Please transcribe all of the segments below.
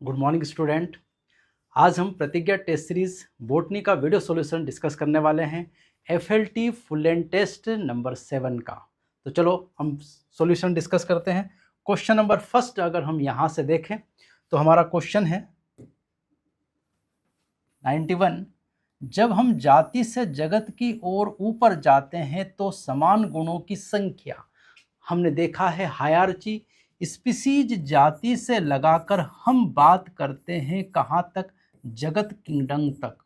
Good morning student. आज हम Pratigya test series botany का वीडियो सॉल्यूशन डिस्कस करने वाले हैं, FLT full end test number 7 का। तो चलो हम सॉल्यूशन डिस्कस करते हैं। क्वेश्चन नंबर फर्स्ट अगर हम यहाँ से देखें तो हमारा क्वेश्चन है 91। जब हम जाति से जगत की ओर ऊपर जाते हैं तो समान गुणों की संख्या, हमने देखा है हायरार्ची, स्पीसीज जाति से लगाकर हम बात करते हैं कहां तक, जगत किंगडम तक।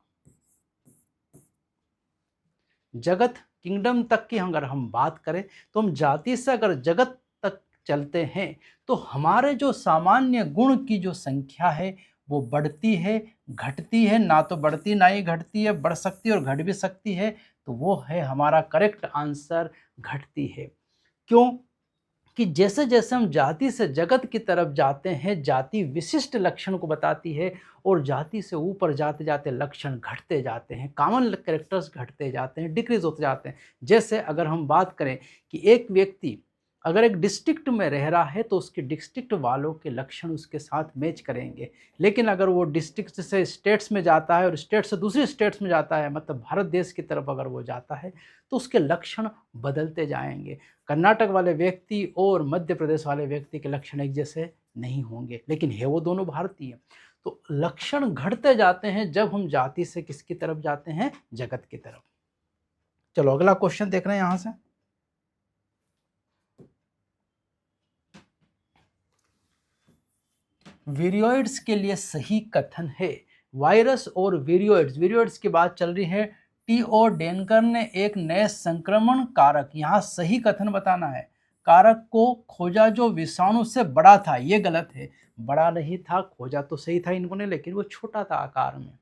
जगत किंगडम तक की अगर हम बात करें तो हम जाति से अगर जगत तक चलते हैं तो हमारे जो सामान्य गुण की जो संख्या है वो बढ़ती है, घटती है, ना तो बढ़ती ना ही घटती है, बढ़ सकती है और घट भी सकती है। तो वो है हमारा करेक्ट आंसर, घटती है। क्यों कि जैसे जैसे हम जाति से जगत की तरफ जाते हैं, जाति विशिष्ट लक्षण को बताती है और जाति से ऊपर जाते जाते लक्षण घटते जाते हैं, कॉमन कैरेक्टर्स घटते जाते हैं, डिक्रीज होते जाते हैं। जैसे अगर हम बात करें कि एक व्यक्ति अगर एक डिस्ट्रिक्ट में रह रहा है तो उसके डिस्ट्रिक्ट वालों के लक्षण उसके साथ मैच करेंगे, लेकिन अगर वो डिस्ट्रिक्ट से स्टेट्स में जाता है और स्टेट से दूसरी स्टेट्स में जाता है, मतलब भारत देश की तरफ अगर वो जाता है तो उसके लक्षण बदलते जाएंगे। कर्नाटक वाले व्यक्ति और मध्य प्रदेश वाले व्यक्ति के लक्षण एक जैसे नहीं होंगे, लेकिन है वो दोनों भारतीय। तो लक्षण घटते जाते हैं जब हम जाति से किसकी तरफ जाते हैं, जगत की तरफ। चलो अगला क्वेश्चन देख रहे हैं यहां से। वीरियोइड्स के लिए सही कथन है। वायरस और वीरियोइड्स की बात चल रही है। T.O. डेनकर ने एक नए संक्रमण कारक, यहाँ सही कथन बताना है, कारक को खोजा जो विषाणु से बड़ा था। ये गलत है, बड़ा नहीं था, खोजा तो सही था इन्होंने, लेकिन वो छोटा था आकार में।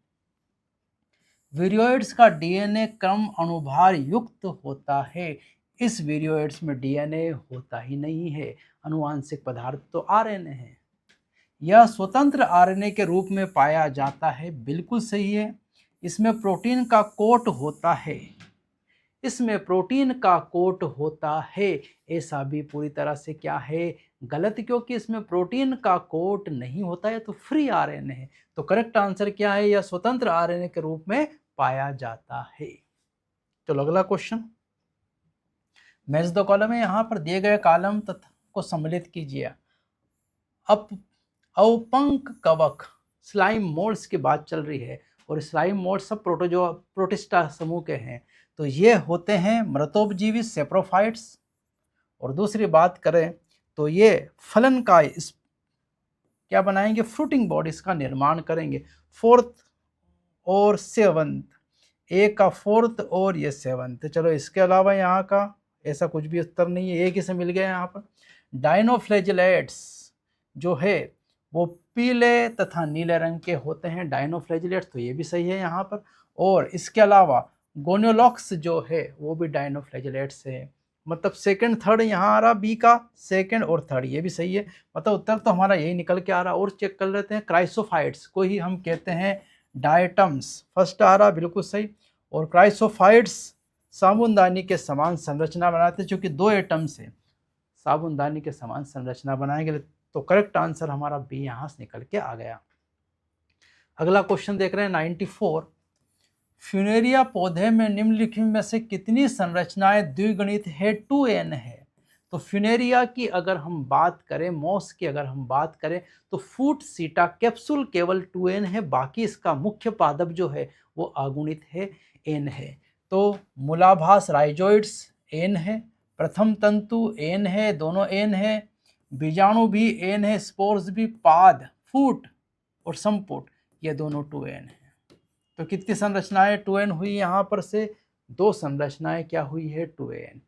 वीरियोइड्स का DNA क्रम अनुभार युक्त होता है। इस वीरियोइड्स में DNA होता ही नहीं है, अनुवांशिक पदार्थ तो RNA है। यह स्वतंत्र RNA के रूप में पाया जाता है, बिल्कुल सही है। इसमें प्रोटीन का कोट होता है, इसमें प्रोटीन का कोट होता है, ऐसा भी पूरी तरह से क्या है, गलत, क्योंकि इसमें प्रोटीन का कोट नहीं होता है तो फ्री RNA है। तो करेक्ट आंसर क्या है, यह स्वतंत्र RNA के रूप में पाया जाता है। चलो अगला क्वेश्चन। मैच द कॉलम है, यहाँ पर दिए गए कॉलम तत्व को सम्मिलित कीजिए। अवपंक कवक स्लाइम मोल्ड्स की बात चल रही है और स्लाइम मोल्ड सब प्रोटिस्टा समूह के हैं। तो ये होते हैं मृतोपजीवी सेप्रोफाइट्स। और दूसरी बात करें तो ये फलन का क्या बनाएंगे, फ्रूटिंग बॉडीज का निर्माण करेंगे। फोर्थ और सेवंथ, एक का फोर्थ और ये सेवंथ। चलो इसके अलावा यहाँ का ऐसा कुछ भी उत्तर नहीं है, एक ही से मिल गया यहाँ पर। डायनोफ्लैजिलेट्स जो है वो पीले तथा नीले रंग के होते हैं, डायनोफ्लैजिलेट्स, तो ये भी सही है यहाँ पर। और इसके अलावा गोनियोलॉक्स जो है वो भी डायनोफ्लैजिलेट्स है। मतलब सेकंड थर्ड यहाँ आ रहा, बी का सेकंड और थर्ड, ये भी सही है। मतलब उत्तर तो हमारा यही निकल के आ रहा। और चेक कर लेते हैं, क्राइसोफाइट्स को ही हम कहते हैं डायटम्स, फर्स्ट आ रहा बिल्कुल सही। और क्राइसोफाइट्स साबुनदानी के समान संरचना बनाते हैं, चूंकि 2 एटम्स है, साबुनदानी के समान संरचना बनाएंगे। तो करेक्ट आंसर हमारा बी यहां से निकल के आ गया। अगला क्वेश्चन देख रहे हैं 94। फ्यूनेरिया पौधे में निम्नलिखित में से कितनी संरचनाएं द्विगुणित है, 2n है। तो फ्यूनेरिया की अगर हम बात करें, मॉस की अगर हम बात करें तो फूट सीटा कैप्सूल केवल 2n है, बाकी इसका मुख्य पादप जो है वो अगुणित है, n है। तो मूलाभास राइजोइड्स n है, प्रथम तंतु n है, दोनों n है, बीजाणु भी n है, स्पोर्स भी, पाद, फूट और संपुट ये दोनों 2n है। तो कितनी संरचनाएं 2n हुई यहाँ पर से, 2 संरचनाएं क्या हुई है, 2n,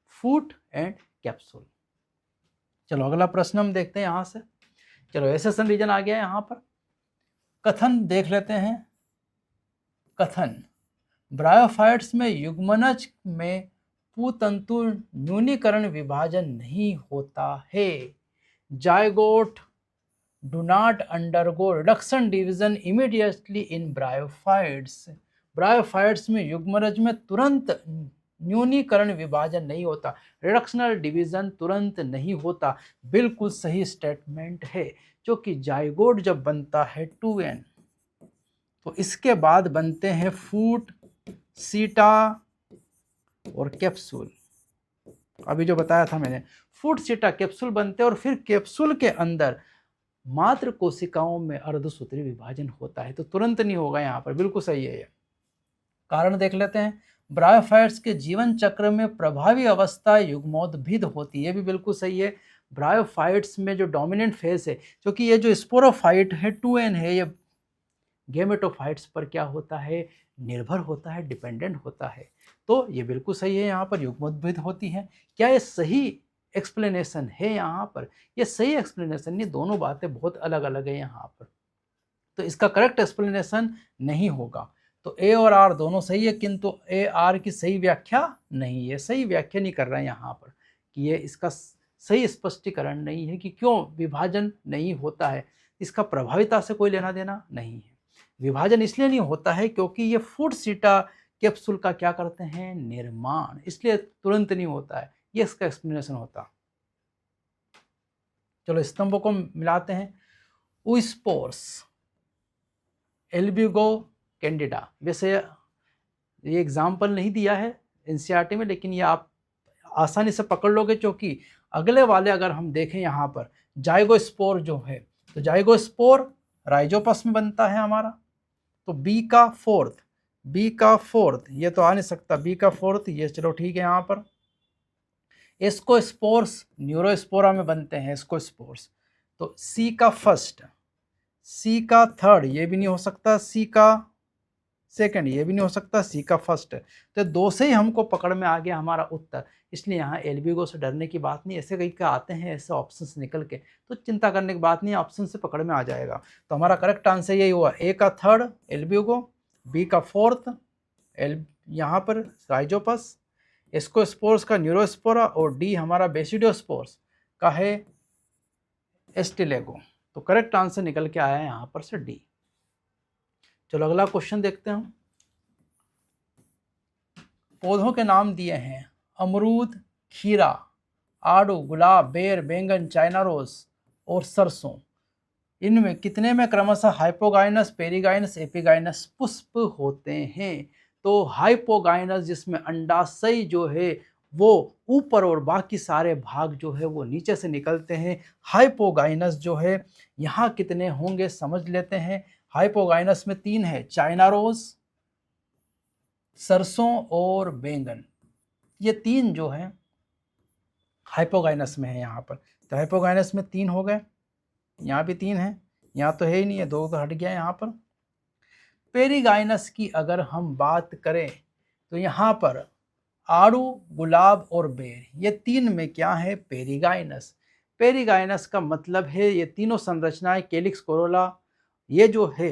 फूट एंड कैप्सूल। चलो अगला प्रश्न हम देखते हैं यहाँ से। चलो एसेशन रीजन आ गया यहाँ पर। कथन देख लेते हैं। कथन, ब्रायोफाइट्स में युग्मनज में पुतंतु न्यूनीकरण विभाजन नहीं होता है। Zygote do not undergo reduction division immediately in bryophytes। Bryophytes में युग्मनज में तुरंत न्यूनीकरण विभाजन नहीं होता, रिडक्शनल डिवीजन तुरंत नहीं होता। बिल्कुल सही स्टेटमेंट है, क्योंकि जाइगोट जब बनता है 2n तो इसके बाद बनते हैं फूट, सीटा और कैप्सूल। अभी जो बताया था मैंने, फूट, सीटा, कैप्सूल बनते हैं और फिर कैप्सूल के अंदर मात्र कोशिकाओं में अर्धसूत्री विभाजन होता है। तो तुरंत नहीं होगा यहाँ पर, बिल्कुल सही है ये। कारण देख लेते हैं, ब्रायोफाइट्स के जीवन चक्र में प्रभावी अवस्था युग्मोद्भिद होती है, ये भी बिल्कुल सही है। ब्रायोफाइट्स में जो डोमिनेंट फेज है, क्योंकि ये जो स्पोरोफाइट है 2n है, ये गेमेटोफाइट्स पर क्या होता है, निर्भर होता है, डिपेंडेंट होता है। तो ये बिल्कुल सही है, यहाँ पर युग्मोद्भिद होती है। क्या ये सही एक्सप्लेनेशन है यहाँ पर? ये सही एक्सप्लेनेशन नहीं, दोनों बातें बहुत अलग अलग है यहाँ पर। तो इसका करेक्ट एक्सप्लेनेशन नहीं होगा। तो ए और आर दोनों सही है, किंतु ए आर की सही व्याख्या नहीं है, सही व्याख्या नहीं कर रहा है यहाँ पर, कि ये इसका सही स्पष्टीकरण नहीं है कि क्यों विभाजन नहीं होता है। इसका प्रभाविता से कोई लेना देना नहीं है। विभाजन इसलिए नहीं होता है क्योंकि ये फूट, सीटा, कैप्सूल का क्या करते हैं, निर्माण, इसलिए तुरंत नहीं होता है। ये इसका एक्सप्लेनेशन होता। चलो स्तंभों को मिलाते हैं। ओस्पोर्स, एल्ब्यूगो कैंडिडा, वैसे ये एग्जाम्पल नहीं दिया है एनसीईआरटी में, लेकिन ये आप आसानी से पकड़ लोगे, क्योंकि अगले वाले अगर हम देखें यहाँ पर जाइगोस्पोर जो है, तो जाइगोस्पोर राइजोपस में बनता है हमारा। तो बी का फोर्थ ये तो आ नहीं सकता, बी का फोर्थ ये, चलो ठीक है। यहाँ पर एस्कोस्पोर्स न्यूरोस्पोरा में बनते हैं एस्कोस्पोर्स। तो सी का फर्स्ट, सी का थर्ड ये भी नहीं हो सकता, सी का सेकंड ये भी नहीं हो सकता, सी का फर्स्ट। तो दो से ही हमको पकड़ में आ गया हमारा उत्तर, इसलिए यहाँ एल्ब्यूगो से डरने की बात नहीं। ऐसे कई का आते हैं ऐसे ऑप्शंस निकल के, तो चिंता करने की बात नहीं, ऑप्शन से पकड़ में आ जाएगा। तो हमारा करेक्ट आंसर यही हुआ, ए का थर्ड एल्ब्यूगो, बी का फोर्थ यहाँ पर राइजोपस, एस्कोस्पोर्स का न्यूरोस्पोरा, और डी हमारा बेसिडियोस्पोर्स का है एस्टिलेगो। तो करेक्ट आंसर निकल के आया है यहाँ पर से डी। चलो अगला क्वेश्चन देखते हैं। पौधों के नाम दिए हैं अमरूद, खीरा, आड़ू, गुलाब, बेर, बैंगन, चाइना रोज और सरसों। इनमें कितने में क्रमशः हाइपोगाइनस, पेरिगाइनस, एपिगाइनस पुष्प होते हैं? तो हाइपोगाइनस जिसमें अंडाशय जो है वो ऊपर और बाकी सारे भाग जो है वो नीचे से निकलते हैं। हाइपोगाइनस जो है यहाँ कितने होंगे समझ लेते हैं। हाइपोगाइनस में 3 है, चाइना रोज, सरसों और बैंगन, ये 3 जो है हाइपोगाइनस में है यहाँ पर। तो हाइपोगाइनस में 3 हो गए, यहाँ भी 3 है, यहाँ तो है ही नहीं है, 2 तो हट गया यहाँ पर। पेरिगाइनस की अगर हम बात करें तो यहाँ पर आड़ू, गुलाब और बेर, ये 3 में क्या है, पेरिगाइनस। पेरिगाइनस का मतलब है ये तीनों संरचनाएं, कैलिक्स, कोरोला, ये जो है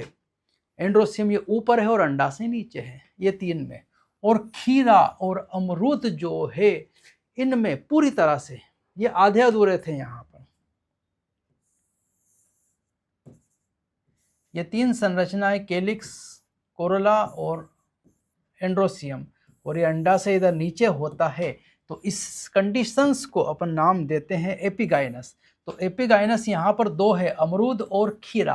एंड्रोसियम ये ऊपर है और अंडाशय नीचे है, ये 3 में। और खीरा और अमरूद जो है इनमें पूरी तरह से ये आधे अधूरे थे यहाँ पर। ये 3 संरचनाएं कैलिक्स, कोरोला और एंड्रोसियम, और ये अंडाशय इधर नीचे होता है। तो इस कंडीशंस को अपन नाम देते हैं एपिगाइनस। तो एपिगाइनस यहाँ पर 2 है, अमरूद और खीरा।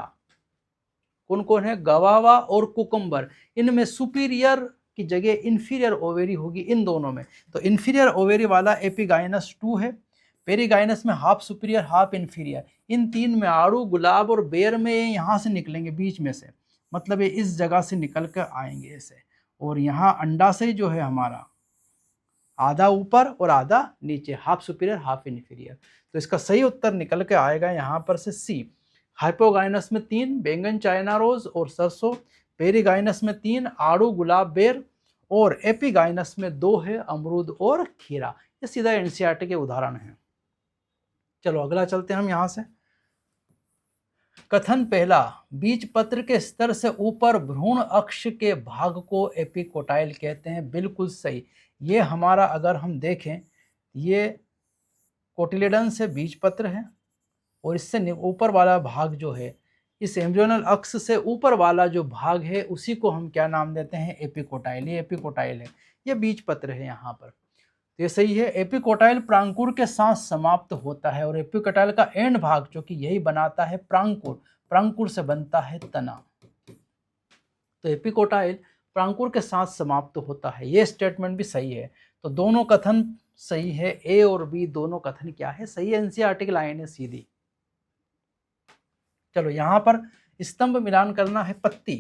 कौन कौन है, गवावा और कुकुम्बर। इनमें सुपीरियर की जगह इंफीरियर ओवेरी होगी इन दोनों में। तो इंफीरियर ओवेरी वाला एपिगाइनस 2 है, पेरिगाइनस में हाफ सुपीरियर हाफ इंफीरियर। इन 3 में आड़ू, गुलाब और बेर में यहाँ से निकलेंगे बीच में से, मतलब ये इस जगह से निकल कर आएंगे ऐसे। और यहाँ अंडाशय जो है हमारा आधा ऊपर और आधा नीचे, हाफ सुपीरियर हाफ इंफीरियर। तो इसका सही उत्तर निकल के आएगा यहाँ पर से सी। हाइपोगाइनस में 3 बैंगन, चाइना रोज और सरसों, पेरिगाइनस में 3 आड़ू, गुलाब, बेर, और एपिगाइनस में 2 है, अमरूद और खीरा। ये सीधा एनसीईआरटी के उदाहरण हैं। चलो अगला चलते हैं हम यहाँ से। कथन पहला, बीज पत्र के स्तर से ऊपर भ्रूण अक्ष के भाग को एपिकोटाइल कहते हैं। बिल्कुल सही। ये हमारा अगर हम देखें, ये कोटिलेडन से बीज पत्र है, और इससे ऊपर वाला भाग जो है, इस एम्ब्रियोनल अक्ष से ऊपर वाला जो भाग है उसी को हम क्या नाम देते हैं, एपिकोटाइल। ये एपिकोटाइल है। ये बीज पत्र है यहाँ पर, तो ये सही है। एपिकोटाइल प्रांकुर के साथ समाप्त होता है और एपिकोटाइल का एंड भाग जो कि यही बनाता है प्रांकुर, प्रांकुर से बनता है तना। तो एपिकोटाइल प्रांकुर के साथ समाप्त होता है, ये स्टेटमेंट भी सही है। तो दोनों कथन सही है, ए और बी दोनों कथन क्या है, सही है। एनसीईआरटी की लाइन है सीधी। चलो यहां पर स्तंभ मिलान करना है। पत्ती,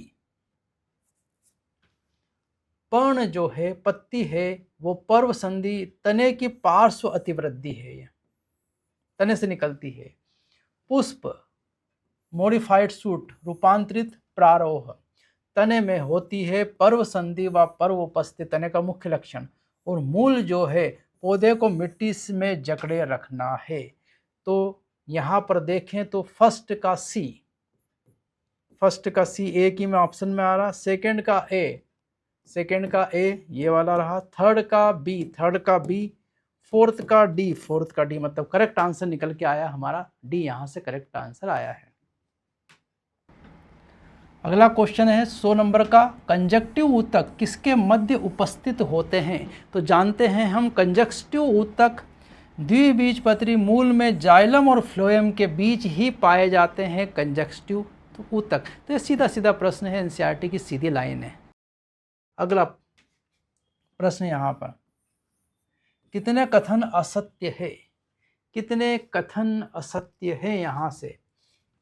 पर्ण जो है, पत्ती है, वो पर्व संधि तने की पार्श्व अतिवृद्धि है, ये तने से निकलती है। पुष्प, मॉडिफाइड शूट, रूपांतरित प्रारोह, तने में होती है। पर्व संधि व पर्व उपस्थित तने का मुख्य लक्षण। और मूल जो है, पौधे को मिट्टी में जकड़े रखना है। तो यहाँ पर देखें तो फर्स्ट का सी, ए की में ऑप्शन में आ रहा, सेकंड का ए ये वाला रहा, थर्ड का बी, फोर्थ का डी, मतलब करेक्ट आंसर निकल के आया हमारा डी, यहाँ से करेक्ट आंसर आया है। अगला क्वेश्चन है 100 नंबर का, कंजक्टिव ऊतक किसके मध्य उपस्थित होते हैं। तो जानते हैं हम कंजक्टिव ऊतक द्विबीजपत्री मूल में जाइलम और फ्लोएम के बीच ही पाए जाते हैं कंजक्टिव ऊतक। तो ये सीधा सीधा प्रश्न है, एनसीईआरटी की सीधी लाइन है। अगला प्रश्न यहाँ पर, कितने कथन असत्य है, कितने कथन असत्य है। यहाँ से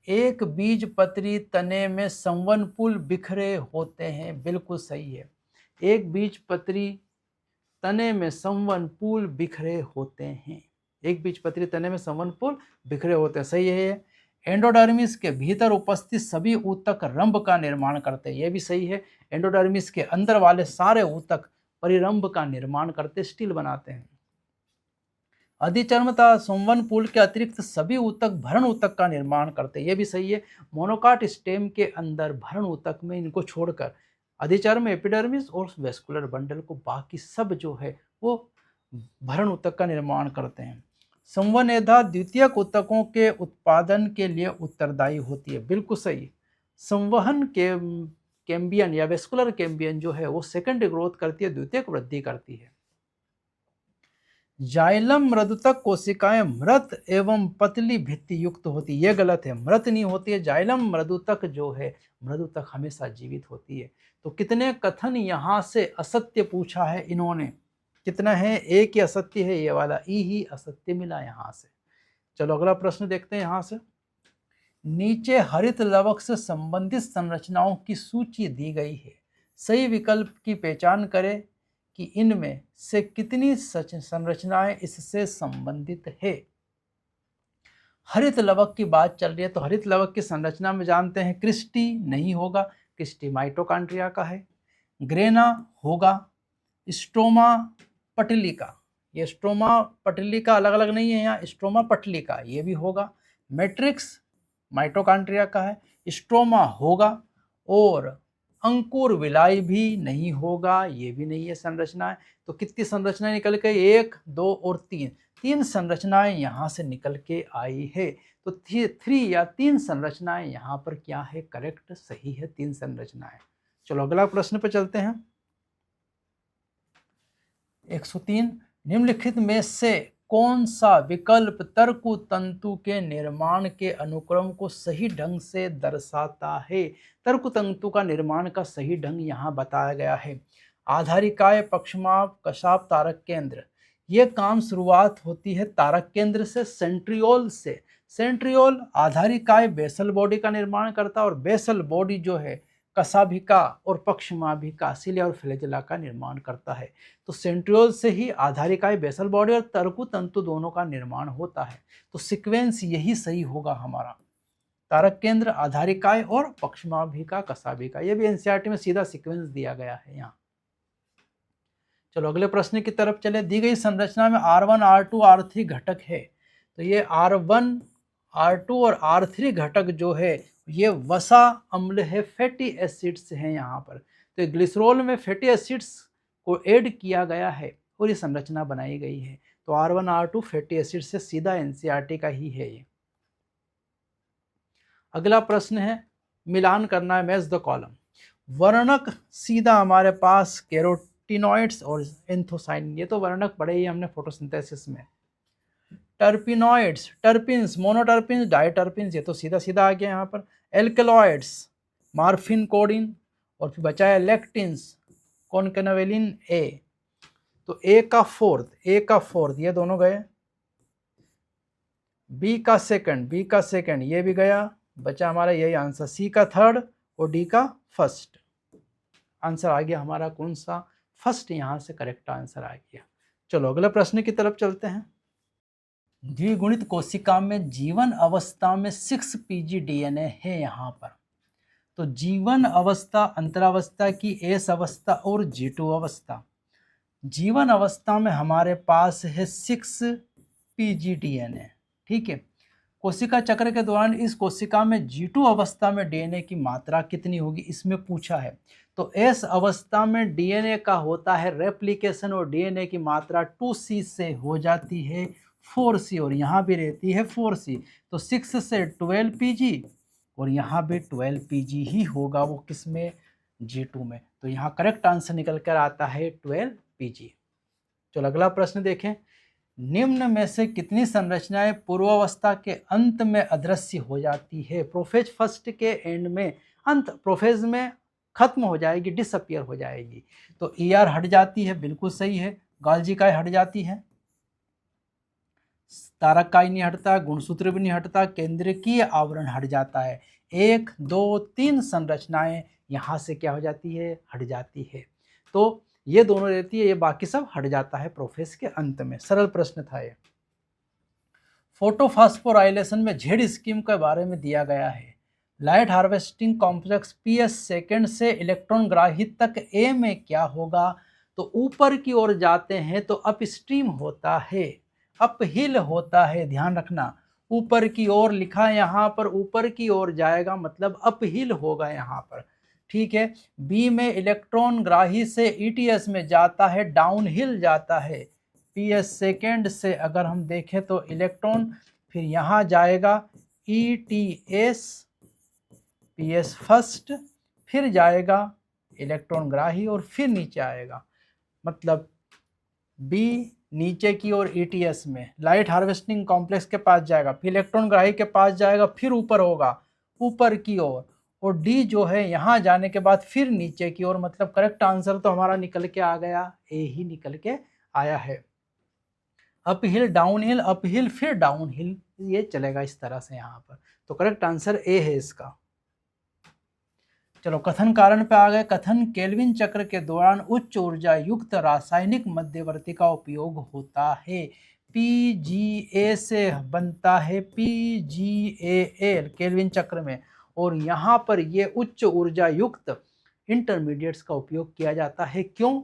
एक बीजपत्री तने में संवहनपुल बिखरे होते हैं, बिल्कुल सही है। एक बीजपत्री तने में संवहनपुल बिखरे होते हैं, एक बीजपत्री तने में संवहनपुल बिखरे होते हैं, सही है। एंडोडर्मिस के भीतर उपस्थित सभी ऊतक रंभ का निर्माण करते हैं, यह भी सही है। एंडोडर्मिस के अंदर वाले सारे ऊतक परिरंभ का निर्माण करते, स्टील बनाते हैं। अधिचर्मता संवहनपुल के अतिरिक्त सभी ऊतक भरण ऊतक का निर्माण करते हैं, यह भी सही है। मोनोकाट स्टेम के अंदर भरण ऊतक में इनको छोड़कर अधिचर्म, एपिडर्मिस और वेस्कुलर बंडल को बाकी सब जो है वो भरण ऊतक का निर्माण करते हैं। संवहनेधा द्वितीयक ऊतकों के उत्पादन के लिए उत्तरदायी होती है, बिल्कुल सही। संवहन के कैम्बियन या वेस्कुलर कैम्बियन जो है वो सेकेंडरी ग्रोथ करती है, द्वितीयक वृद्धि करती है। जाइलम मृदुतक कोशिकाएं मृत एवं पतली भित्ति युक्त होती है, यह गलत है, मृत नहीं होती है। जाइलम मृदुतक जो है, मृदुतक हमेशा जीवित होती है। तो कितने कथन यहाँ से असत्य पूछा है इन्होंने, कितना है, एक ही असत्य है, ये वाला ई ही असत्य मिला यहाँ से। चलो अगला प्रश्न देखते हैं। यहाँ से नीचे हरित लवक से संबंधित संरचनाओं की सूची दी गई है, सही विकल्प की पहचान करें कि इनमें से कितनी संरचनाएं इससे संबंधित है। हरित लवक की बात चल रही है, तो हरित लवक की संरचना में जानते हैं क्रिस्टी नहीं होगा, क्रिस्टी माइटोकॉन्ड्रिया का है। ग्रेना होगा, स्ट्रोमा पटलिका, ये स्ट्रोमा पटलिका अलग अलग नहीं है यहाँ, स्ट्रोमा पटलिका ये भी होगा। मैट्रिक्स माइटोकॉन्ड्रिया का है, स्ट्रोमा होगा। और अंकुर विलाई भी नहीं होगा, ये भी नहीं है संरचनाएं। तो कितनी संरचनाएं निकल के, 1, 2 और 3 संरचनाएं यहाँ से निकल के आई है। तो 3 या 3 संरचनाएं यहाँ पर क्या है, करेक्ट सही है, 3 संरचनाएं। चलो अगला प्रश्न पर चलते हैं। 103, निम्नलिखित में से कौन सा विकल्प तर्कु तंतु के निर्माण के अनुक्रम को सही ढंग से दर्शाता है। तर्कु तंतु का निर्माण का सही ढंग यहाँ बताया गया है। आधारिकाय, पक्षमाप, कशाप, तारक केंद्र, ये काम शुरुआत होती है तारक केंद्र से, सेंट्रियोल से। सेंट्रियोल आधारिकाय बेसल बॉडी का निर्माण करता है और बेसल बॉडी जो है कशाभिका और पक्षमाभिका, सिलिया और फ्लैजेला का निर्माण करता है। तो सेंट्रियोल से ही आधारिकाय बेसल बॉडी और तर्कु तंतु दोनों का निर्माण होता है। तो सीक्वेंस यही सही होगा हमारा, तारक केंद्र, आधारिकाय और पक्षमाभिका, कशाभिका। ये भी एनसीईआरटी में सीधा सीक्वेंस दिया गया है यहाँ। चलो अगले प्रश्न की तरफ चले। दी गई संरचना में R1, R2, R3 घटक है। तो ये R1, R2 और R3 घटक जो है ये वसा अम्ल है, फैटी एसिड्स हैं यहाँ पर। तो ग्लिसरॉल में फैटी एसिड्स को ऐड किया गया है और ये संरचना बनाई गई है। तो R1, R2 फैटी एसिड से सीधा एनसीईआरटी का ही है ये। अगला प्रश्न है, मिलान करना है, मैच द कॉलम। वर्णक सीधा हमारे पास एक्टिनॉइड्स और एंथोसाइनिन, ये तो वर्णक पढ़े ही हमने फोटोसिंथेसिस में। टर्पिनॉइड्स, टर्पिन्स, मोनोटर्पिन्स, डाइटर्पिन्स, ये तो सीधा सीधा आ गया यहाँ पर। एल्कलॉइड्स, मार्फिन, कोडिन, और फिर बचा है लेक्टिन्स, कॉन्केनावेलिन ए। तो ए का फोर्थ ये दोनों गए, बी का सेकंड ये भी गया, बचा हमारा यही आंसर, सी का थर्ड और डी का फर्स्ट। आंसर आ गया हमारा कौन सा, फर्स्ट, यहाँ से करेक्ट आंसर आ गया। चलो अगले प्रश्न की तरफ चलते हैं। द्विगुणित कोशिका में जीवन अवस्था में 6 पीजी डीएनए है यहाँ पर। तो जीवन अवस्था, अंतरावस्था की एस अवस्था और G2 अवस्था। जीवन अवस्था में हमारे पास है 6 पीजी डीएनए, ठीक है। कोशिका चक्र के दौरान इस कोशिका में G2 अवस्था में डीएनए की मात्रा कितनी होगी, इसमें पूछा है। तो एस अवस्था में डीएनए का होता है रेप्लिकेशन और डीएनए की मात्रा 2C से हो जाती है 4C, और यहाँ भी रहती है 4C। तो 6 से 12 पीजी और यहाँ भी 12 पीजी ही होगा, वो किस में, G2 में। तो यहाँ करेक्ट आंसर निकल कर आता है 12 पीजी। चलो अगला प्रश्न देखें। निम्न में से कितनी संरचनाएं पूर्वावस्था के अंत में अदृश्य हो जाती है। प्रोफेज फर्स्ट के एंड में, अंत प्रोफेज में खत्म हो जाएगी, डिसअपियर हो जाएगी। तो ER हट जाती है, बिल्कुल सही है। गाल्जिकाई हट जाती है, तारकाई नहीं हटता, गुणसूत्र भी नहीं हटता, केंद्रकीय आवरण हट जाता है। 1, 2, 3 संरचनाएं यहाँ से क्या हो जाती है, हट जाती है। तो ये दोनों रहती है, ये बाकी सब हट जाता है प्रोफेज के अंत में। सरल प्रश्न था ये। फोटोफॉस्फोराइलेशन में जेड स्कीम के बारे में दिया गया है। Light harvesting complex PS second से इलेक्ट्रॉन ग्राहित तक A में क्या होगा। तो ऊपर की ओर जाते हैं तो अप स्ट्रीम होता है, अप हिल होता है, ध्यान रखना। ऊपर की ओर लिखा है यहाँ पर, ऊपर की ओर जाएगा मतलब अप हिल होगा यहाँ पर, ठीक है। बी में इलेक्ट्रॉन ग्राही से ETS में जाता है, डाउन हिल जाता है। PS सेकेंड से अगर हम देखें तो इलेक्ट्रॉन फिर यहाँ जाएगा ETS, PS फर्स्ट, फिर जाएगा इलेक्ट्रॉन ग्राही और फिर नीचे आएगा, मतलब B नीचे की ओर ETS में लाइट हार्वेस्टिंग कॉम्प्लेक्स के पास जाएगा, फिर इलेक्ट्रॉन ग्राही के पास जाएगा, फिर ऊपर होगा ऊपर की ओर, और D जो है यहाँ जाने के बाद फिर नीचे की ओर। मतलब करेक्ट आंसर तो हमारा निकल के आ गया, A ही निकल के आया है। Up hill, down hill, up hill फिर डाउन हिल, ये चलेगा इस तरह से यहाँ पर। तो करेक्ट आंसर A है इसका। चलो कथन कारण पे आ गए। कथन केल्विन चक्र के दौरान उच्च ऊर्जा युक्त रासायनिक मध्यवर्ती का उपयोग होता है। PGA से बनता है PGAL केल्विन चक्र में, और यहाँ पर ये उच्च ऊर्जा युक्त इंटरमीडिएट्स का उपयोग किया जाता है। क्यों,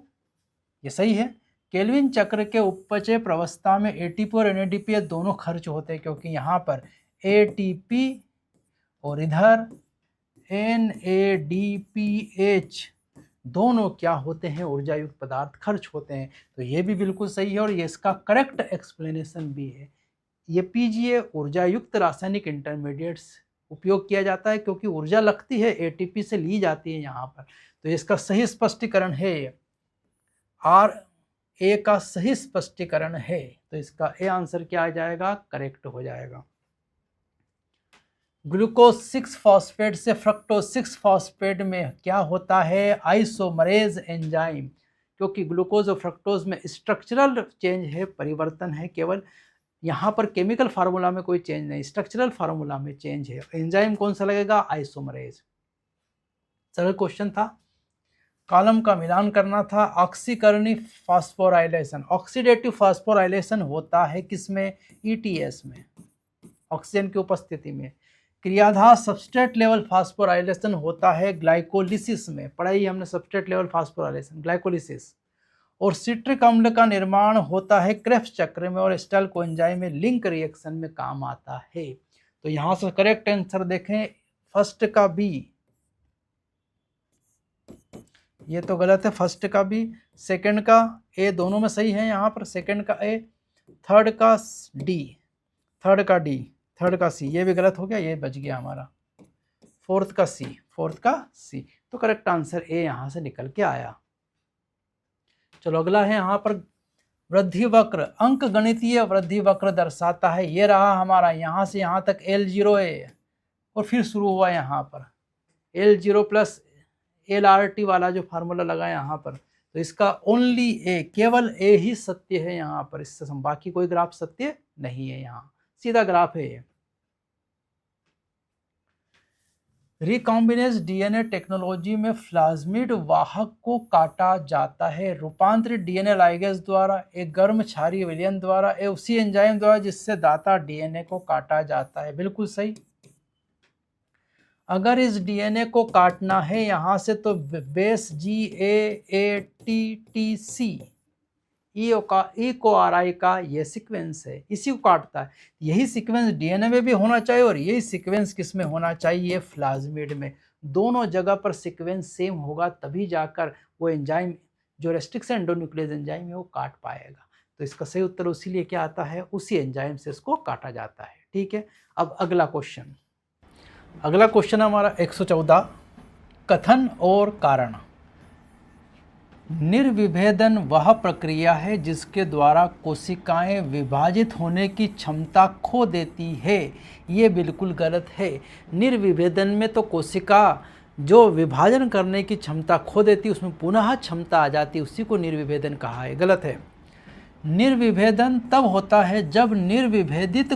ये सही है। केल्विन चक्र के उपचय प्रवस्था में ATP और NADPH दोनों खर्च होते हैं, क्योंकि यहाँ पर ATP और इधर NADPH दोनों क्या होते हैं, ऊर्जा युक्त पदार्थ खर्च होते हैं। तो ये भी बिल्कुल सही है और ये इसका करेक्ट एक्सप्लेनेशन भी है। ये PGA ऊर्जा युक्त रासायनिक इंटरमीडिएट्स उपयोग किया जाता है, क्योंकि ऊर्जा लगती है ATP से ली जाती है यहाँ पर। तो इसका सही स्पष्टीकरण है ये, RA का सही स्पष्टीकरण है। तो इसका A आंसर क्या आ जाएगा, करेक्ट हो जाएगा। ग्लूकोज 6 फॉस्फेट से फ्रक्टोज 6 फॉस्फेट में क्या होता है, आइसोमरेज एंजाइम। क्योंकि ग्लूकोज और फ्रक्टोज में स्ट्रक्चरल चेंज है, परिवर्तन है, केवल यहाँ पर केमिकल फार्मूला में कोई चेंज नहीं, स्ट्रक्चरल फार्मूला में चेंज है। एंजाइम कौन सा लगेगा, आइसोमरेज। सरल क्वेश्चन था, कॉलम का मिलान करना था। ऑक्सीकरणीय फास्फोराइलेशन, ऑक्सीडेटिव फास्फोराइलेशन होता है किसमें, ETS में, ऑक्सीजन की उपस्थिति में। क्रियाधार सबस्ट्रेट लेवल फास्फोराइलेशन होता है ग्लाइकोलिसिस में, पढ़ाई हमने सबस्ट्रेट लेवल फास्फोराइलेशन, ग्लाइकोलिसिस। और सिट्रिक अम्ल का निर्माण होता है क्रेब्स चक्र में, और स्टाइल कोएंजाइम में लिंक रिएक्शन में काम आता है। तो यहाँ से करेक्ट आंसर देखें, फर्स्ट का B, ये तो गलत है, फर्स्ट का B, सेकंड का A, दोनों में सही है यहाँ पर, सेकंड का A, थर्ड का D, थर्ड का D, थर्ड का C, ये भी गलत हो गया, ये बच गया हमारा, फोर्थ का C, तो करेक्ट आंसर A यहाँ से निकल के आया। चलो अगला है यहाँ पर वृद्धि वक्र, अंक गणितीय वृद्धि वक्र दर्शाता है। ये रहा हमारा, यहाँ से यहाँ तक L0 है और फिर शुरू हुआ यहाँ पर L0 प्लस LRT वाला जो फार्मूला लगा यहाँ पर, तो इसका ओनली ए, केवल ए ही सत्य है यहाँ पर, इससे बाकी कोई ग्राफ सत्य नहीं है, यहाँ सीधा ग्राफ है ये। रिकॉम्बिनेज डीएनए टेक्नोलॉजी में प्लाज्मिड वाहक को काटा जाता है रूपांतरित डीएनए लाइगेज द्वारा, एक गर्म क्षारीय विलयन द्वारा, उसी एंजाइम द्वारा जिससे दाता डीएनए को काटा जाता है। बिल्कुल सही। अगर इस डीएनए को काटना है यहाँ से तो बेस GAATTC ई को RI का ये सीक्वेंस है, इसी को काटता है। यही सीक्वेंस डीएनए में भी होना चाहिए और यही सीक्वेंस किस में होना चाहिए, प्लाज्मिड में। दोनों जगह पर सीक्वेंस सेम होगा तभी जाकर वो एंजाइम जो रेस्ट्रिक्शन एंडोन्यूक्लियस एंजाइम है वो काट पाएगा। तो इसका सही उत्तर उसी लिए क्या आता है, उसी एंजाइम से इसको काटा जाता है। ठीक है, अब अगला क्वेश्चन हमारा 114, कथन और कारण। निर्विभेदन वह प्रक्रिया है जिसके द्वारा कोशिकाएं विभाजित होने की क्षमता खो देती है। ये बिल्कुल गलत है। निर्विभेदन में तो कोशिका जो विभाजन करने की क्षमता खो देती है उसमें पुनः क्षमता आ जाती है, उसी को निर्विभेदन कहा है। गलत है। निर्विभेदन तब होता है जब विभेदित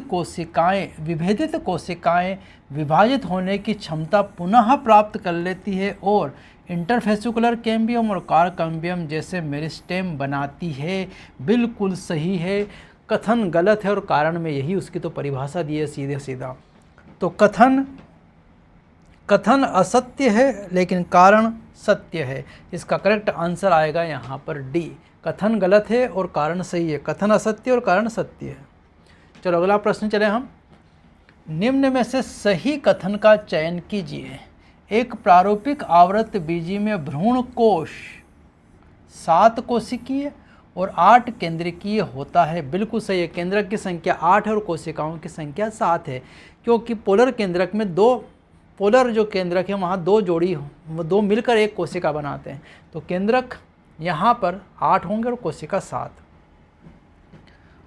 कोशिकाएं विभाजित होने की क्षमता पुनः प्राप्त कर लेती है और इंटरफेसिकुलर कैम्बियम और कार कैम्बियम जैसे मेरिस्टेम बनाती है। बिल्कुल सही है। कथन गलत है और कारण में यही उसकी तो परिभाषा दी है सीधे सीधा। तो कथन असत्य है लेकिन कारण सत्य है। इसका करेक्ट आंसर आएगा यहाँ पर डी। कथन गलत है और कारण सही है। कथन असत्य और कारण सत्य है। चलो अगला प्रश्न चले हम। निम्न में से सही कथन का चयन कीजिए। एक प्रारूपिक आवृत बीजी में भ्रूण कोश 7 कोशिकीय और 8 केंद्रकीय होता है। बिल्कुल सही है। केंद्रक की संख्या 8 है और कोशिकाओं की संख्या 7 है, क्योंकि पोलर केंद्रक में पोलर जो केंद्रक है वहाँ 2 मिलकर एक कोशिका बनाते हैं। तो केंद्रक यहाँ पर 8 होंगे और कोशिका 7।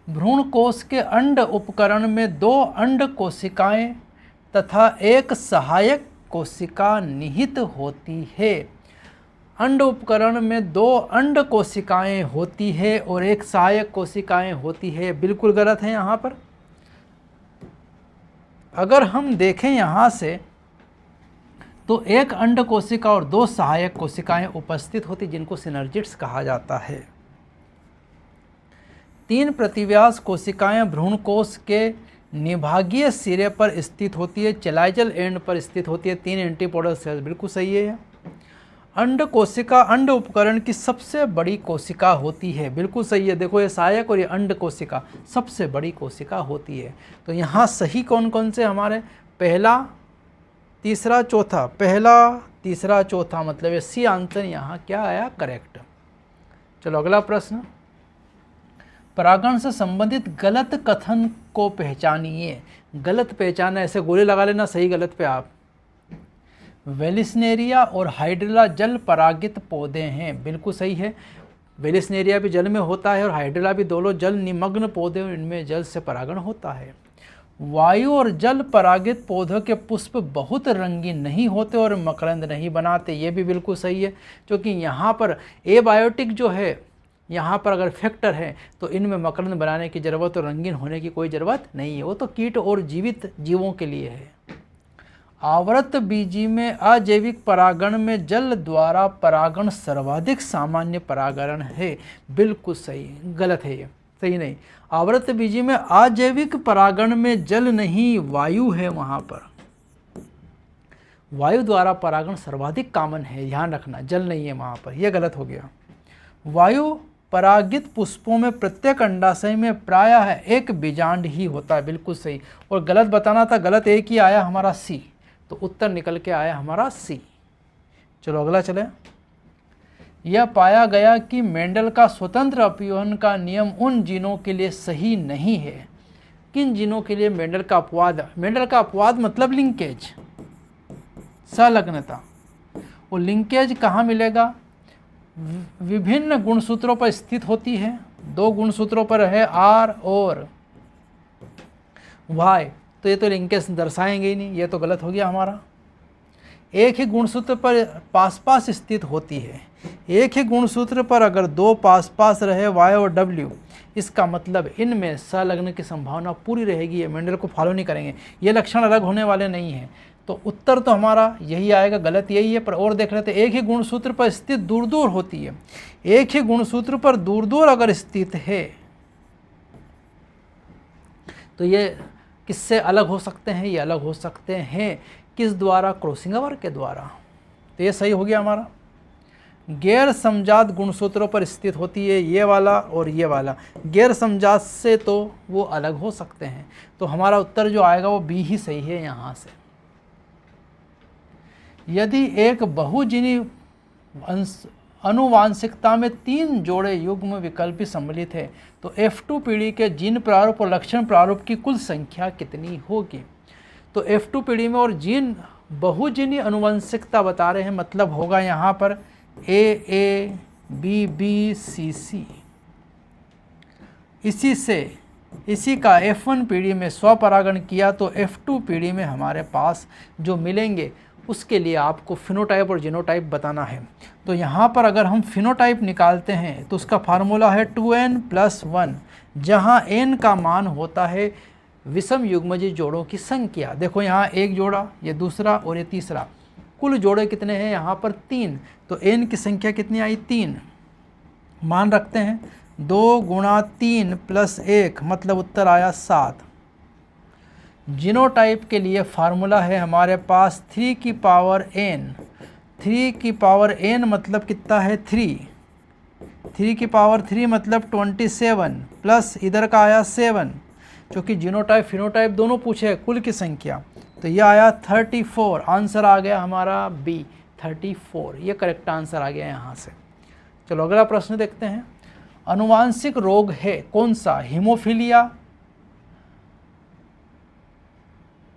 भ्रूण कोश के अंड उपकरण में 2 अंड कोशिकाएं तथा एक सहायक कोशिका निहित होती है। अंड उपकरण में 2 अंड कोशिकाएं होती है और एक सहायक कोशिकाएं होती है। बिल्कुल गलत है यहाँ पर। अगर हम देखें यहाँ से तो एक अंड कोशिका और 2 सहायक कोशिकाएं उपस्थित होती जिनको सिनर्जिड्स कहा जाता है। 3 प्रतिव्यास कोशिकाएं भ्रूण कोश के निभागीय सिरे पर स्थित होती है, चेलाइजल एंड पर स्थित होती है। 3 एंटीपोडल सेल्स। बिल्कुल सही है। अंड कोशिका अंड उपकरण की सबसे बड़ी कोशिका होती है। बिल्कुल सही है। देखो ये सहायक और ये अंड कोशिका सबसे बड़ी कोशिका होती है। तो यहाँ सही कौन कौन से हमारे, पहला तीसरा चौथा मतलब सी आंसर यहाँ क्या आया, करेक्ट। चलो अगला प्रश्न। परागण से संबंधित गलत कथन को पहचानिए। गलत पहचाना, ऐसे गोले लगा लेना सही गलत पे आप। वेलिस्नेरिया और हाइड्रिला जल परागित पौधे हैं। बिल्कुल सही है। वेलिस्नेरिया भी जल में होता है और हाइड्रिला भी, दोनों जल निमग्न पौधे और इनमें जल से परागण होता है। वायु और जल परागित पौधों के पुष्प बहुत रंगीन नहीं होते और मकरंद नहीं बनाते। ये भी बिल्कुल सही है, क्योंकि यहाँ पर एबायोटिक जो है, यहाँ पर अगर फैक्टर है तो इनमें मकरंद बनाने की ज़रूरत और रंगीन होने की कोई ज़रूरत नहीं है। वो तो कीट और जीवित जीवों के लिए है। आवृत बीजी में अजैविक परागण में जल द्वारा परागण सर्वाधिक सामान्य परागण है। बिल्कुल सही। गलत है ये, सही नहीं। आवृत बीजी में अजैविक परागण में जल नहीं, वायु है। वहाँ पर वायु द्वारा परागण सर्वाधिक कॉमन है, ध्यान रखना, जल नहीं है वहाँ पर। यह गलत हो गया। वायु परागित पुष्पों में प्रत्येक अंडाशय में प्रायः एक बीजांड ही होता है। बिल्कुल सही। और गलत बताना था, गलत एक ही आया हमारा सी, तो उत्तर निकल के आया हमारा सी। चलो अगला चले। यह पाया गया कि मेंडल का स्वतंत्र अपव्यवन का नियम उन जीनों के लिए सही नहीं है। किन जीनों के लिए मेंडल का अपवाद मतलब लिंकेज, संलग्नता। वो लिंकेज कहाँ मिलेगा, विभिन्न गुणसूत्रों पर स्थित होती है। 2 गुणसूत्रों पर है R और Y, तो ये तो लिंकेज दर्शाएंगे ही नहीं, ये तो गलत हो गया हमारा। एक ही गुणसूत्र पर पास पास स्थित होती है। एक ही गुणसूत्र पर अगर 2 पास पास रहे Y और W, इसका मतलब इनमें संलग्न की संभावना पूरी रहेगी। ये मेंडल को फॉलो नहीं करेंगे, ये लक्षण अलग होने वाले नहीं हैं। तो उत्तर तो हमारा यही आएगा, गलत यही है। पर और देख लेते, एक ही गुणसूत्र पर स्थित दूर दूर होती है। एक ही गुणसूत्र पर दूर दूर अगर स्थित है तो ये किससे अलग हो सकते हैं? ये अलग हो सकते हैं किस द्वारा? क्रॉसिंग ओवर के द्वारा। तो ये सही हो गया हमारा। गैर समजात गुणसूत्रों पर स्थित होती है, ये वाला और ये वाला। गैर समजात से तो वो अलग हो सकते हैं, तो हमारा उत्तर जो आएगा वो बी ही सही है यहाँ से। यदि एक बहुजीनी अनुवांशिकता में 3 जोड़े युग्म विकल्पी सम्मिलित है तो F2 पीढ़ी के जीन प्रारूप और लक्षण प्रारूप की कुल संख्या कितनी होगी? तो F2 पीढ़ी में और जीन बहुजीनी अनुवंशिकता बता रहे हैं, मतलब होगा यहाँ पर A B B C C। इसी का F1 पीढ़ी में स्वपरागण किया तो F2 पीढ़ी में हमारे पास जो मिलेंगे उसके लिए आपको फिनोटाइप और जीनोटाइप बताना है। तो यहाँ पर अगर हम फिनोटाइप निकालते हैं तो उसका फार्मूला है 2n+1, जहाँ n का मान होता है विषम युग्मजी जोड़ों की संख्या। देखो यहाँ एक जोड़ा, ये दूसरा और ये तीसरा, कुल जोड़े कितने हैं यहाँ पर? 3। तो n की संख्या कितनी आई? 3। मान रखते हैं 2 × 3 + 1, मतलब उत्तर आया 7। जीनोटाइप के लिए फार्मूला है हमारे पास 3 की पावर n। 3 की पावर n मतलब कितना है? 3। 3 की पावर 3 मतलब 27 प्लस इधर का आया 7, क्योंकि जीनोटाइप फिनोटाइप दोनों पूछे हैं, कुल की संख्या। तो यह आया 34। आंसर आ गया हमारा बी 34, ये करेक्ट आंसर आ गया यहाँ से। चलो अगला प्रश्न देखते हैं। अनुवांशिक रोग है कौन सा? हीमोफीलिया।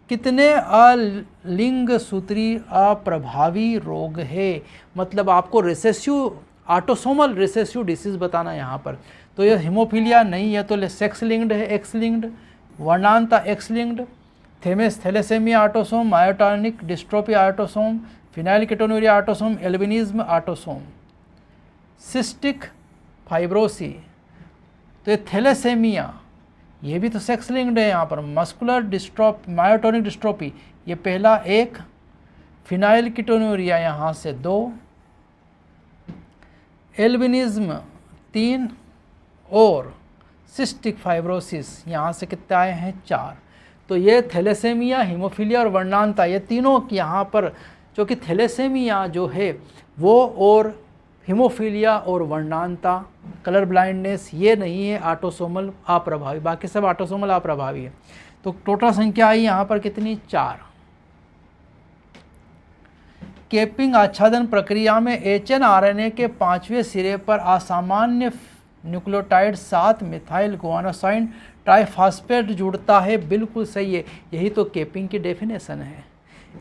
कितने अलिंग सूत्री अप्रभावी रोग है? मतलब आपको रिसेसिव ऑटोसोमल रिसेसिव डिसीज बताना यहाँ पर। तो ये हीमोफीलिया नहीं है, तो सेक्स लिंक्ड है, एक्स लिंक्ड, वर्णांता X linked, thalassaemia autosome, myotonic dystrophy autosome, phenylketonuria autosome, albinism autosome, cystic fibrosis. तो ये थैलेसेमिया, ये भी तो सेक्स लिंक्ड है यहाँ पर। मस्कुलर डिस्ट्रोफी, मायोटोनिक डिस्ट्रोफी, ये पहला एक, फिनाइलकेटोनुरिया यहाँ से 2, एल्बिनिज्म 3 और सिस्टिक फाइब्रोसिस यहाँ से कितने आए हैं? 4। तो ये थैलेसेमिया, हीमोफीलिया और वर्णांता, ये तीनों यहाँ पर, जो कि थैलेसेमिया जो है वो और हीमोफीलिया और वर्णांता, कलर ब्लाइंडनेस, ये नहीं है ऑटोसोमल अप्रभावी, बाकी सब ऑटोसोमल अप्रभावी है। तो टोटल संख्या आई यहाँ पर कितनी? 4। केपिंग आच्छादन प्रक्रिया में HNRNA के 5वें सिरे पर असामान्य न्यूक्लियोटाइड 7 मिथाइल गुआनोसाइन ट्राइफॉस्फेट जुड़ता है। बिल्कुल सही है, यही तो केपिंग की डेफिनेशन है।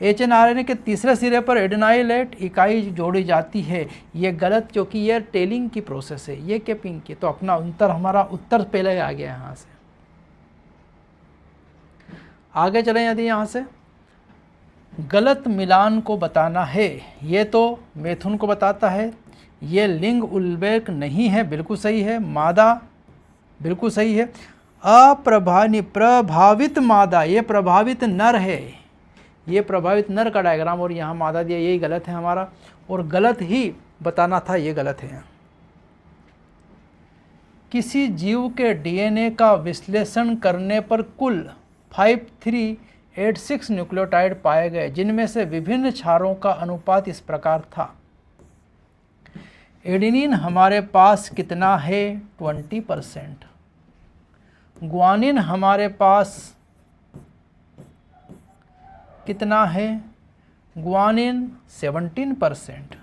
HNRNA के तीसरे सिरे पर एडेनाइलेट इकाई जोड़ी जाती है, ये गलत, क्योंकि ये टेलिंग की प्रोसेस है, ये केपिंग की। तो अपना उत्तर, हमारा उत्तर पहले आ गया यहाँ से। आगे चलें, यदि यहाँ से गलत मिलान को बताना है, ये तो मैथुन को बताता है, ये लिंग उल्लेख नहीं है, बिल्कुल सही है। मादा बिल्कुल सही है। प्रभावित मादा, ये प्रभावित नर है, ये प्रभावित नर का डायग्राम, और यहाँ मादा दिया, यही गलत है हमारा, और गलत ही बताना था, ये गलत है। किसी जीव के डीएनए का विश्लेषण करने पर कुल 5386 न्यूक्लियोटाइड पाए गए, जिनमें से विभिन्न क्षारों का अनुपात इस प्रकार था। एडेनिन हमारे पास कितना है? 20%। ग्वानिन हमारे पास कितना है? ग्वानिन 17%,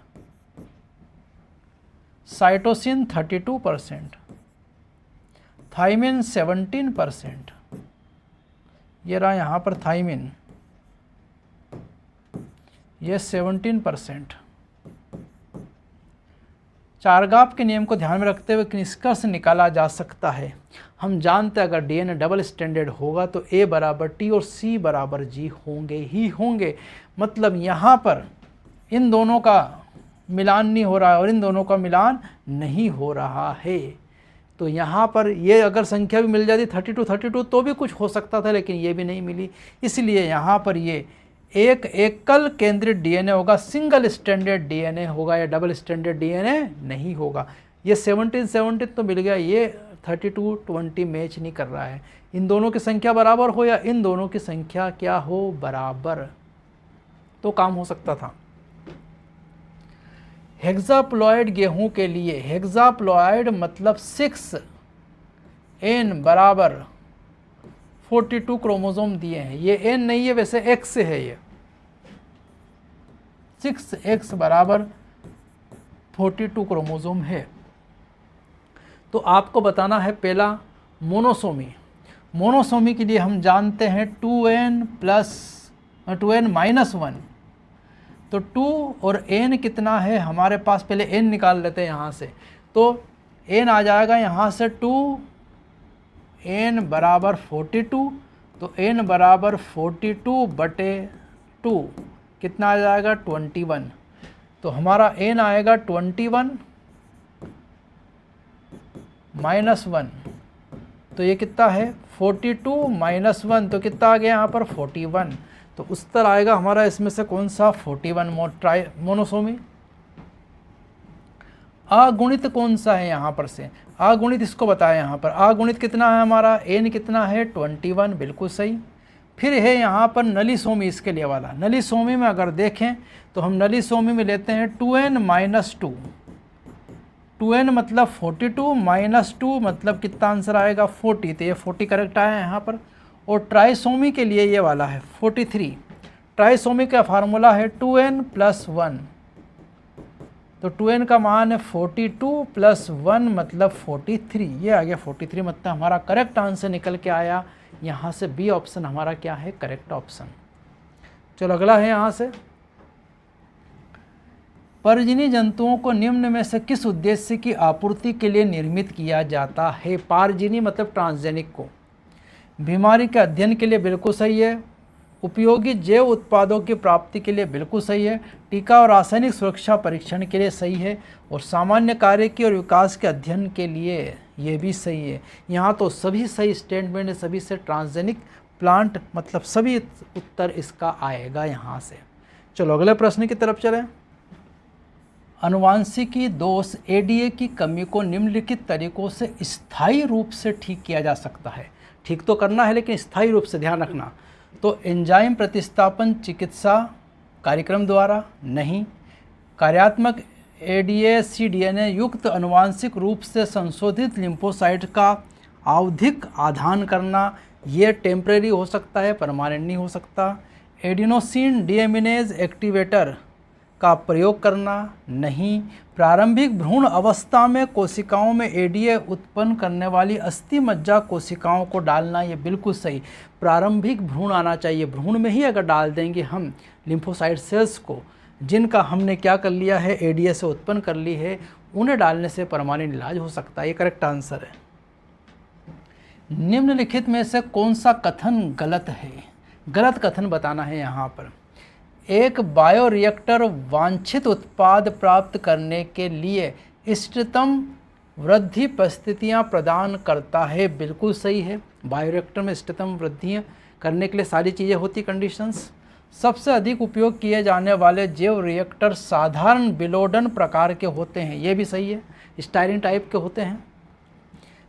साइटोसिन 32%, थाइमिन 17%, ये रहा यहाँ पर थाइमिन, ये 17%, चारगाफ के नियम को ध्यान में रखते हुए निष्कर्ष निकाला जा सकता है। हम जानते हैं अगर डीएनए डबल स्टैंडर्ड होगा तो ए बराबर टी और सी बराबर जी होंगे ही होंगे। मतलब यहाँ पर इन दोनों का मिलान नहीं हो रहा है और इन दोनों का मिलान नहीं हो रहा है। तो यहाँ पर ये अगर संख्या भी मिल जाती 32 तो भी कुछ हो सकता था, लेकिन ये भी नहीं मिली। इसलिए यहाँ पर ये एक एकल केंद्रित डीएनए होगा, सिंगल स्टैंडर्ड डीएनए होगा या डबल स्टैंडर्ड डीएनए नहीं होगा। ये 17 तो मिल गया, ये 32-20 मैच नहीं कर रहा है। इन दोनों की संख्या बराबर हो या इन दोनों की संख्या क्या हो, बराबर, तो काम हो सकता था। हेक्साप्लॉइड गेहूं के लिए हेक्साप्लॉइड मतलब 6n बराबर 42 क्रोमोसोम दिए हैं। ये n नहीं है, वैसे x से है, ये 6x बराबर 42 क्रोमोसोम है। तो आपको बताना है पहला मोनोसोमी। मोनोसोमी के लिए हम जानते हैं 2n - 1, तो 2 और n कितना है हमारे पास, पहले n निकाल लेते हैं यहाँ से। तो n आ जाएगा यहाँ से 2n बराबर 42, तो n बराबर 42/2 कितना आ जाएगा 21। तो हमारा n आएगा 21 - 1, तो ये कितना है 42 - 1, तो कितना आ गया यहाँ पर 41। तो उत्तर आएगा हमारा इसमें से कौन सा 41 मोनोसोमी। अगुणित कौन सा है यहाँ पर से, अगुणित इसको बताया यहाँ पर। अगुणित कितना है हमारा, n कितना है 21, बिल्कुल सही। फिर है यहाँ पर नलीसोमी, इसके लिए वाला नलीसोमी में अगर देखें तो हम नलीसोमी में लेते हैं 2n - 2, 2n मतलब 42 - 2 मतलब कितना आंसर आएगा 40, तो ये 40 करेक्ट आया है यहाँ पर। और ट्राइसोमी के लिए ये वाला है 43। ट्राइसोमी का फार्मूला है 2n + 1, तो 2n का मान है 42 + 1 मतलब 43, ये आ गया 43, मतलब हमारा करेक्ट आंसर निकल के आया। यहाँ से बी ऑप्शन हमारा क्या है, करेक्ट ऑप्शन। चलो अगला है यहाँ से, परजीवी जंतुओं को निम्न में से किस उद्देश्य की आपूर्ति के लिए निर्मित किया जाता है। परजीवी मतलब ट्रांसजेनिक को, बीमारी के अध्ययन के लिए बिल्कुल सही है, उपयोगी जैव उत्पादों की प्राप्ति के लिए बिल्कुल सही है, टीका और रासायनिक सुरक्षा परीक्षण के लिए सही है, और सामान्य कार्य की और विकास के अध्ययन के लिए ये भी सही है। यहाँ तो सभी सही स्टेटमेंट है, सभी से ट्रांसजेनिक प्लांट मतलब सभी उत्तर इसका आएगा यहाँ से। चलो अगले प्रश्न की तरफ चलें। अनुवांशिकी दोष एडीए की कमी को निम्नलिखित तरीकों से स्थायी रूप से ठीक किया जा सकता है। ठीक तो करना है लेकिन स्थायी रूप से ध्यान रखना। तो एंजाइम प्रतिस्थापन चिकित्सा कार्यक्रम द्वारा नहीं, कार्यात्मक एडीए-cDNA युक्त अनुवांशिक रूप से संशोधित लिम्फोसाइट का आवधिक आधान करना, ये टेम्परेरी हो सकता है, परमानेंट नहीं हो सकता। एडिनोसिन डीएमिनेज एक्टिवेटर का प्रयोग करना नहीं। प्रारंभिक भ्रूण अवस्था में कोशिकाओं में एडीए उत्पन्न करने वाली अस्थि मज्जा कोशिकाओं को डालना, ये बिल्कुल सही। प्रारंभिक भ्रूण आना चाहिए, भ्रूण में ही अगर डाल देंगे हम लिम्फोसाइट सेल्स को, जिनका हमने क्या कर लिया है, एडीए से उत्पन्न कर ली है, उन्हें डालने से परमानेंट इलाज हो सकता है। ये करेक्ट आंसर है। निम्नलिखित में से कौन सा कथन गलत है, गलत कथन बताना है यहाँ पर। एक बायोरिएक्टर वांछित उत्पाद प्राप्त करने के लिए इष्टतम वृद्धि परिस्थितियाँ प्रदान करता है, बिल्कुल सही है। बायोरिएक्टर में इष्टतम वृद्धि करने के लिए सारी चीज़ें होती, कंडीशंस। सबसे अधिक उपयोग किए जाने वाले जैव रिएक्टर साधारण बिलोडन प्रकार के होते हैं, ये भी सही है, स्टाइरिन टाइप के होते हैं।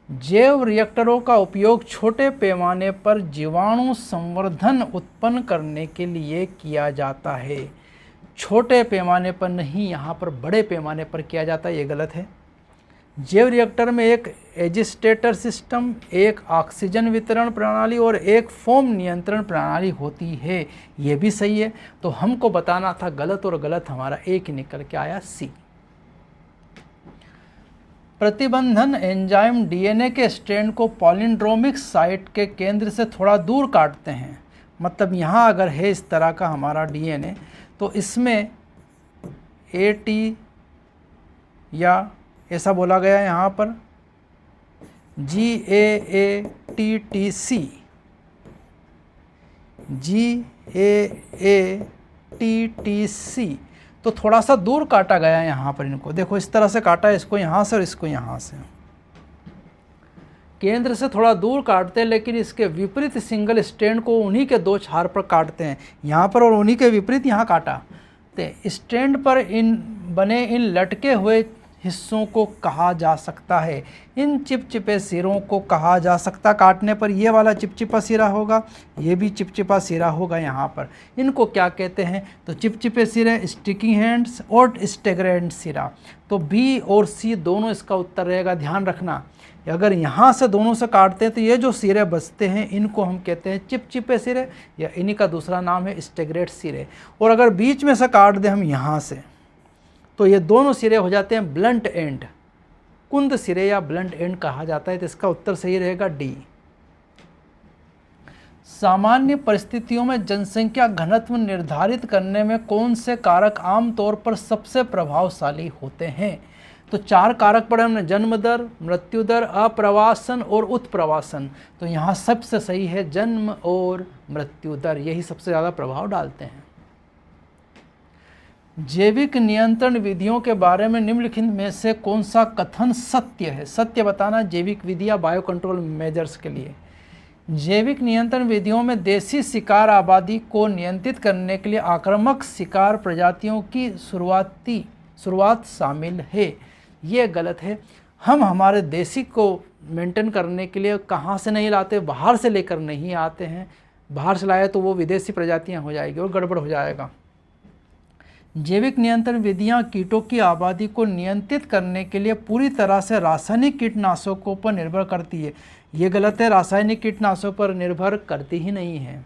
जैव रिएक्टरों का उपयोग छोटे पैमाने पर जीवाणु संवर्धन उत्पन्न करने के लिए किया जाता है। छोटे पैमाने पर नहीं, यहाँ पर बड़े पैमाने पर किया जाता है, ये गलत है। जैव रिएक्टर में एक एजिस्टेटर सिस्टम, एक ऑक्सीजन वितरण प्रणाली और एक फोम नियंत्रण प्रणाली होती है, ये भी सही है। तो हमको बताना था गलत, और गलत हमारा एक ही निकल के आया, सी। प्रतिबंधन एंजाइम डीएनए के स्ट्रैंड को पॉलिंड्रोमिक साइट के केंद्र से थोड़ा दूर काटते हैं। मतलब यहाँ अगर है इस तरह का हमारा डीएनए, तो इसमें एटी या ऐसा बोला गया है यहाँ पर, GAATTC, GAATTC। तो थोड़ा सा दूर काटा गया है यहाँ पर इनको, देखो इस तरह से काटा है, इसको यहाँ से और इसको यहाँ से, केंद्र से थोड़ा दूर काटते हैं, लेकिन इसके विपरीत सिंगल स्ट्रैंड को उन्हीं के दो छार पर काटते हैं, यहाँ पर और उन्हीं के विपरीत यहाँ काटा। तो स्ट्रैंड पर बने इन लटके हुए हिस्सों को कहा जा सकता है, इन चिपचिपे सिरों को कहा जा सकता, काटने पर ये वाला चिपचिपा सिरा होगा, ये भी चिपचिपा सिरा होगा यहाँ पर। इनको क्या कहते हैं? तो चिपचिपे सिरे, स्टिकिंग हैंड्स और स्टेगरेंट सिरा। तो बी और सी दोनों इसका उत्तर रहेगा। ध्यान रखना, अगर यहाँ से दोनों से काटते हैं तो ये जो सिरे बचते हैं इनको हम कहते हैं चिपचिपे सिरे, या इन्हीं का दूसरा नाम है स्टेगरेट सिरे। और अगर बीच में से काट दें हम यहाँ से, तो ये दोनों सिरे हो जाते हैं ब्लंट एंड, कुंद सिरे या ब्लंट एंड कहा जाता है। तो इसका उत्तर सही रहेगा डी। सामान्य परिस्थितियों में जनसंख्या घनत्व निर्धारित करने में कौन से कारक आमतौर पर सबसे प्रभावशाली होते हैं? तो 4 कारक पढ़े हमने, जन्म दर, मृत्यु दर, अप्रवासन और उत्प्रवासन। तो यहाँ सबसे सही है जन्म और मृत्यु दर, यही सबसे ज़्यादा प्रभाव डालते हैं। जैविक नियंत्रण विधियों के बारे में निम्नलिखित में से कौन सा कथन सत्य है? सत्य बताना जैविक विधियाँ बायो कंट्रोल मेजर्स के लिए। जैविक नियंत्रण विधियों में देसी शिकार आबादी को नियंत्रित करने के लिए आक्रामक शिकार प्रजातियों की शुरुआत शामिल है। ये गलत है। हम हमारे देसी को मेंटेन करने के लिए कहाँ से नहीं लाते, बाहर से लेकर नहीं आते हैं। बाहर से लाए तो वो विदेशी प्रजातियाँ हो जाएगी और गड़बड़ हो जाएगा। जैविक नियंत्रण विधियाँ कीटों की आबादी को नियंत्रित करने के लिए पूरी तरह से रासायनिक कीटनाशकों पर निर्भर करती है। ये गलत है, रासायनिक कीटनाशकों पर निर्भर करती ही नहीं है।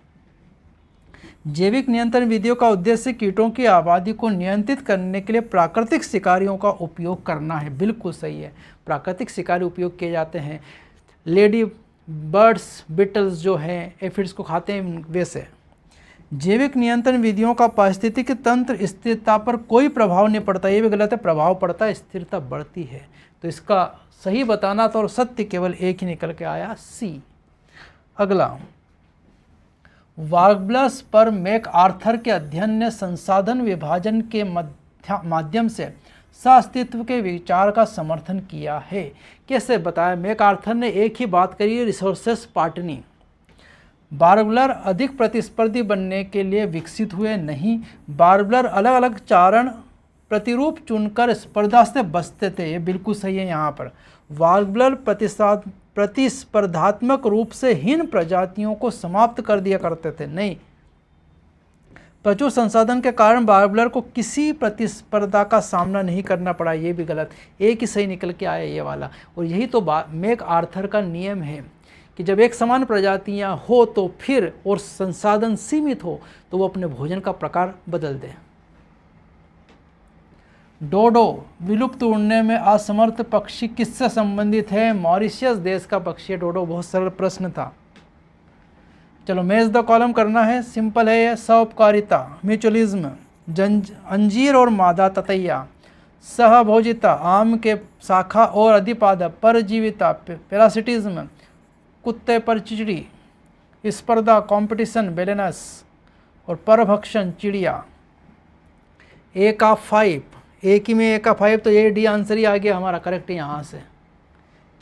जैविक नियंत्रण विधियों का उद्देश्य कीटों की आबादी को नियंत्रित करने के लिए प्राकृतिक शिकारियों का उपयोग करना है। बिल्कुल सही है, प्राकृतिक शिकारी उपयोग किए जाते हैं। लेडी बर्ड्स, बिटल्स जो हैं एफिड्स को खाते हैं वैसे। जैविक नियंत्रण विधियों का पारिस्थितिकी तंत्र स्थिरता पर कोई प्रभाव नहीं पड़ता, ये भी गलत है, प्रभाव पड़ता है, स्थिरता बढ़ती है। तो इसका सही बताना था और सत्य केवल एक ही निकल के आया, सी। अगला, वार्ब्लर्स पर मैक आर्थर के अध्ययन ने संसाधन विभाजन के माध्यम से सह-अस्तित्व के विचार का समर्थन किया है। कैसे बताया? मैक आर्थर ने एक ही बात करी, रिसोर्सेस पार्टनी। वार्ब्लर अधिक प्रतिस्पर्धी बनने के लिए विकसित हुए नहीं, वार्ब्लर अलग अलग चारण प्रतिरूप चुनकर स्पर्धा से बचते थे। ये बिल्कुल सही है। यहाँ पर वार्ब्लर प्रतिस्पर्धात्मक रूप से हीन प्रजातियों को समाप्त कर दिया करते थे, नहीं, प्रचुर संसाधन के कारण वार्ब्लर को किसी प्रतिस्पर्धा का सामना नहीं करना पड़ा। ये भी गलत, एक ही सही निकल के आया ये वाला। और यही तो मैक आर्थर का नियम है कि जब एक समान प्रजातियां हो तो फिर और संसाधन सीमित हो तो वो अपने भोजन का प्रकार बदल दें। डोडो विलुप्त उड़ने में असमर्थ पक्षी किससे संबंधित है? मॉरिशियस देश का पक्षी है डोडो। बहुत सरल प्रश्न था। चलो मैच द कॉलम करना है, सिंपल है ये। सौपकारिता, म्यूचुअलिज्म, अंजीर और मादा ततैया, सहभोजिता, आम के शाखा और अधिपादप, परजीविता, पैरासिटिज्म, कुत्ते पर चिड़ी, स्पर्धा, कंपटीशन, बैलेंस, और परभक्षण, चिड़िया। ए का 5, एक ही में ए का 5, तो ये डी आंसर ही आ गया हमारा करेक्ट यहाँ से।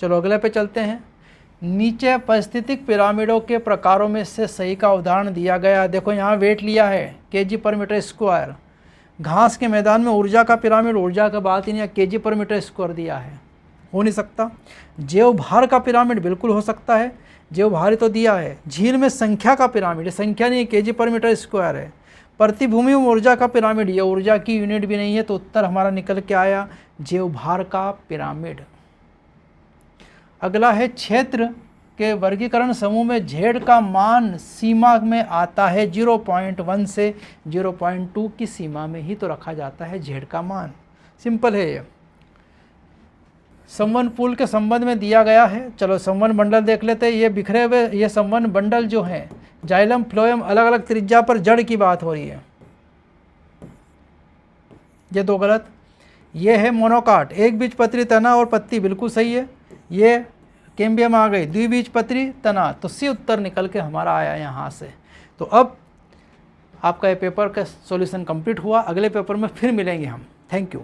चलो अगले पे चलते हैं। नीचे पारिस्थितिक पिरामिडों के प्रकारों में से सही का उदाहरण दिया गया। देखो यहाँ वेट लिया है केजी पर मीटर स्क्वायर। घास के मैदान में ऊर्जा का पिरामिड, ऊर्जा का बात ही नहीं, केजी पर मीटर स्क्वायर दिया है, हो नहीं सकता। जैव भार का पिरामिड बिल्कुल हो सकता है, जैव भार तो दिया है। झील में संख्या का पिरामिड, संख्या नहीं, केजी पर मीटर स्क्वायर है। प्रतिभूमि में ऊर्जा का पिरामिड, ये ऊर्जा की यूनिट भी नहीं है, तो उत्तर हमारा निकल के आया जैव भार का पिरामिड। अगला है क्षेत्र के वर्गीकरण समूह में झेड का मान सीमा में आता है 0.1 से 0.2 की सीमा में ही तो रखा जाता है झेड का मान। सिंपल है ये। संवन पूल के संबंध में दिया गया है। चलो संवन बंडल देख लेते हैं। ये बिखरे हुए ये संवन बंडल जो हैं, जाइलम फ्लोएम, अलग अलग त्रिज्या पर जड़ की बात हो रही है, ये दो गलत। ये है मोनोकाट, एक बीजपत्री तना और पत्ती, बिल्कुल सही है। ये कैम्बियम आ गई, द्विबीजपत्री तना, तो सी उत्तर निकल के हमारा आया यहाँ से। तो अब आपका ये पेपर का सॉल्यूशन कंप्लीट हुआ। अगले पेपर में फिर मिलेंगे हम। Thank you.